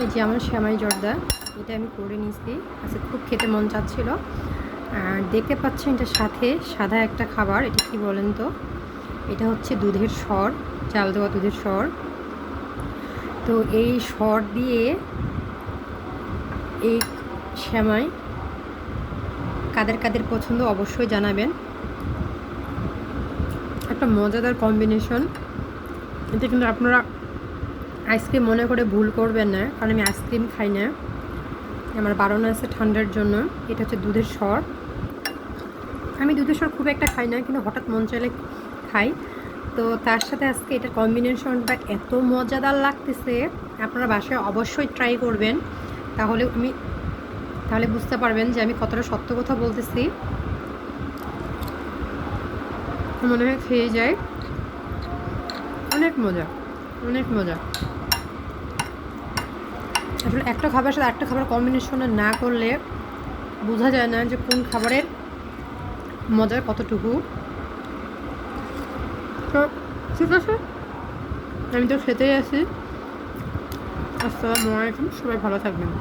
এই যে আমার সেমাই জর্দা, এটা আমি করে নিয়েছি। আজকে খুব খেতে মন চাচ্ছিল। আর দেখতে পাচ্ছেন এটার সাথে সাদা একটা খাবার, এটা কি বলেন তো? এটা হচ্ছে দুধের সর, চাল দেওয়া দুধের সর। তো এই সর দিয়ে এই সেমাই কাদের কাদের পছন্দ অবশ্যই জানাবেন। একটা মজাদার কম্বিনেশন। এটা কিন্তু আপনারা আইসক্রিম মনে করে ভুল করবেন না, কারণ আমি আইসক্রিম খাই না, আমার বারণ আছে ঠান্ডার জন্য। এটা হচ্ছে দুধের সর। আমি দুধের সর খুব একটা খাই না, কিন্তু হঠাৎ মন চাইলে খাই। তো তার সাথে আজকে এটার কম্বিনেশনটা এত মজাদার লাগতেছে, আপনারা বাসায় অবশ্যই ট্রাই করবেন। তাহলে বুঝতে পারবেন যে আমি কতটা সত্য কথা বলতেছি। মনে হয় খেয়ে যায়, অনেক মজা, অনেক মজা। আসলে একটা খাবারের সাথে একটা খাবার কম্বিনেশন না করলে বোঝা যায় না যে কোন খাবারের মজার কতটুকু। তো ঠিক আছে, আমি তো খেতেই আছি। আসসালামু আলাইকুম, সবাই ভালো থাকবেন।